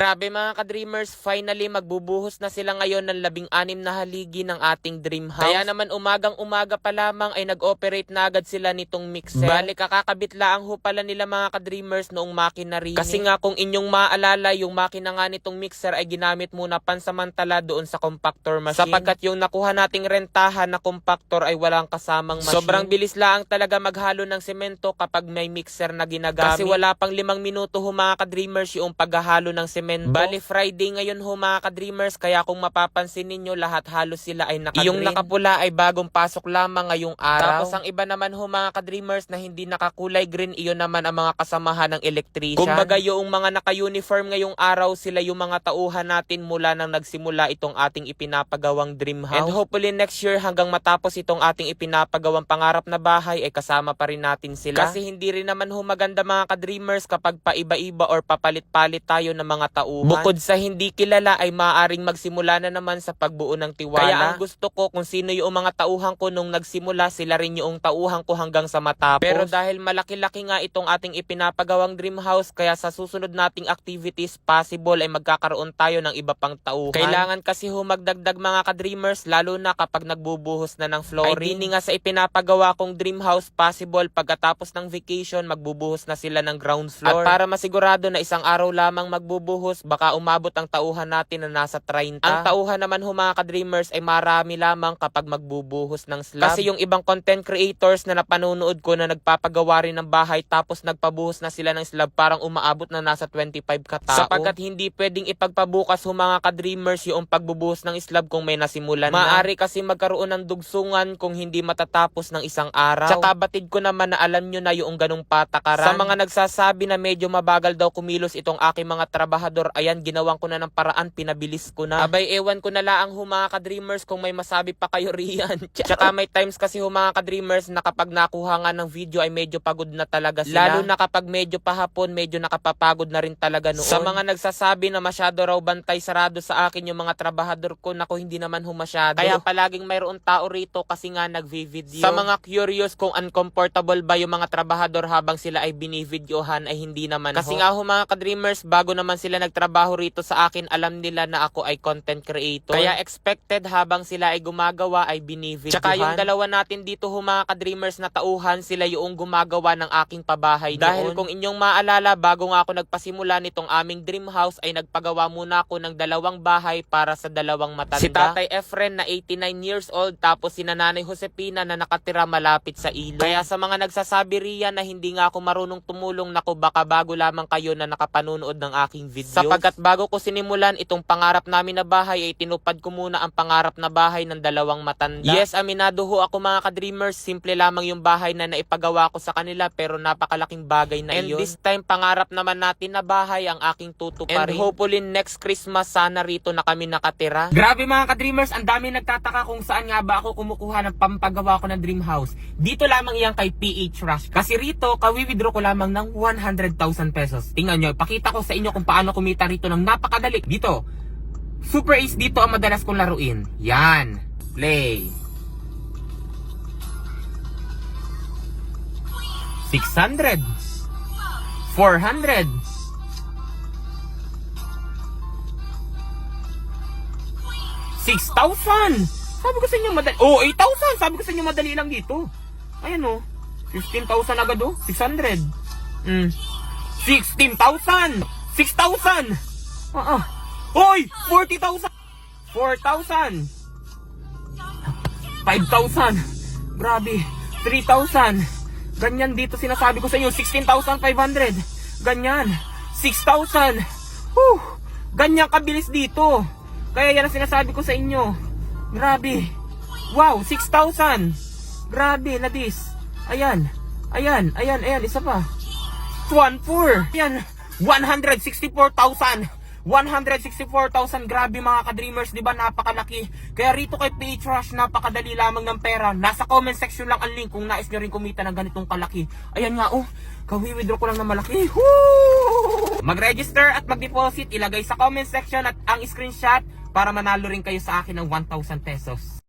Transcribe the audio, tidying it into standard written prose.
Grabe mga ka-dreamers, finally magbubuhos na sila ngayon ng 16 na haligi ng ating dream house. Kaya naman umagang-umaga pa lamang ay nag-operate na agad sila nitong mixer. Bali kakakabit laang ho pala nila mga ka-dreamers noong makina rin. Kasi nga kung inyong maaalala, yung makina nga nitong mixer ay ginamit muna pansamantala doon sa compactor machine. Sapagkat yung nakuha nating rentahan na compactor ay walang kasamang machine. Sobrang bilis laang talaga maghalo ng semento kapag may mixer na ginagamit. Kasi wala pang 5 minuto ho mga ka-dreamers yung paghahalo ng semento. Bali Friday ngayon ho mga ka-dreamers, kaya kung mapapansin ninyo lahat halos sila ay naka-green. Yung nakapula ay bagong pasok lamang ngayong araw. Tapos ang iba naman ho mga ka-dreamers na hindi nakakulay green, iyon naman ang mga kasamahan ng electrician. Kumbaga yung mga naka-uniform ngayong araw, sila yung mga tauhan natin mula nang nagsimula itong ating ipinapagawang dream house. And hopefully next year hanggang matapos itong ating ipinapagawang pangarap na bahay ay kasama pa rin natin sila. Kasi hindi rin naman ho maganda mga ka-dreamers kapag paiba-iba or papalit-palit tayo ng mga tauhan. Bukod sa hindi kilala ay maaaring magsimula na naman sa pagbuo ng tiwala. Kaya ang gusto ko kung sino yung mga tauhan ko nung nagsimula, sila rin yung tauhan ko hanggang sa matapos. Pero dahil malaki-laki nga itong ating ipinapagawang dream house, kaya sa susunod nating activities possible ay magkakaroon tayo ng iba pang tauhan. Kailangan kasi magdagdag mga ka-dreamers, lalo na kapag nagbubuhos na ng flooring. Ay di nga sa ipinapagawa kong dream house, possible pagkatapos ng vacation magbubuhos na sila ng ground floor. At para masigurado na isang araw lamang magbubuhos, baka umabot ang tauhan natin na nasa 30. Ang tauhan naman mga ka-dreamers ay marami lamang kapag magbubuhos ng slab. Kasi yung ibang content creators na napanonood ko na nagpapagawa rin ng bahay tapos nagpabuhos na sila ng slab, parang umaabot na nasa 25 katao. Sapagkat hindi pwedeng ipagpabukas mga ka-dreamers yung pagbubuhos ng slab kung may nasimulan na. Maari kasi magkaroon ng dugsungan kung hindi matatapos ng isang araw. Tsaka batid ko naman na alam nyo na yung ganung patakaran. Sa mga nagsasabi na medyo mabagal daw kumilos itong aking mga trabahador, ayan, ginawan ko na ng paraan, pinabilis ko na. Abay, ewan ko na laang mga ka-dreamers kung may masabi pa kayo riyan. Tsaka may times kasi mga ka-dreamers na kapag nakuha nga ng video ay medyo pagod na talaga sila. Lalo na kapag medyo pahapon, medyo nakapapagod na rin talaga noon. Sa mga nagsasabi na masyado raw bantay sarado sa akin yung mga trabahador ko, naku, hindi naman masyado. Kaya palaging mayroon tao rito kasi nga nagvi-video. Sa mga curious kung uncomfortable ba yung mga trabahador habang sila ay binivideohan, ay hindi naman kasi nga mga ka-dreamers, bago naman sila nagtrabaho rito sa akin, alam nila na ako ay content creator. Kaya expected habang sila ay gumagawa ay binivideohan. Tsaka yung dalawa natin dito mga ka-dreamers na tauhan, sila yung gumagawa ng aking pabahay dahil noon. Kung inyong maalala, bago nga ako nagpasimula nitong aming dream house ay nagpagawa muna ako ng 2 bahay para sa 2 matanda. Si Tatay Efren na 89 years old, tapos si Nanay Josepina na nakatira malapit sa ilog. Kaya sa mga nagsasabi riyan na hindi nga ako marunong tumulong, naku, baka bago lamang kayo na nakapanonood ng aking videos. Sapagkat bago ko sinimulan itong pangarap namin na bahay ay tinupad ko muna ang pangarap na bahay ng 2 matanda. Yes, aminado ho ako mga ka-dreamers, simple lamang yung bahay na naipagawa ko sa kanila pero napakalaking bagay na iyon. And this time pangarap naman natin na bahay ang aking tutuparin. And hopefully next Christmas sana rito na kami nakatira. Grabe mga ka-dreamers, ang dami nagtataka kung saan nga ba ako kumukuha ng pampagawa ko ng dream house. Dito lamang iyan kay PH Rush. Kasi rito, kawi-withdraw ko lamang ng 100,000 pesos. Tingnan nyo, ipakita ko sa inyo kung paano kumita rito ng napakadali. Dito, Super Ace dito ang madalas kong laruin. Yan, play. 600, 400, 6,000. Sabi ko sa inyo madali. Oh, 8,000. Sabi ko sa inyo madali lang dito. Ayan oh. 15,000 agad oh. 600. 16,000. 6,000. Hoy, 40,000. 4,000. 5,000. Grabe. 3,000. Ganyan dito sinasabi ko sa inyo. 16,500. Ganyan. 6,000. Ganyan kabilis dito. Kaya yan ang sinasabi ko sa inyo. Grabe. Wow, 6,000. Grabe, nadis. Ayan. Ayan, ayan, ayan. Isa pa. 1,400. Ayan. 164,000. 164,000. Grabe mga ka-dreamers, di ba? Napakalaki. Kaya rito kay PH Rush, napakadali lamang ng pera. Nasa comment section lang ang link kung nais nyo rin kumita ng ganitong kalaki. Ayan nga, oh. Kawi-withdraw ko lang na malaki. Mag-register at mag-deposit. Ilagay sa comment section at ang screenshot para manalo rin kayo sa akin ng 1,000 pesos.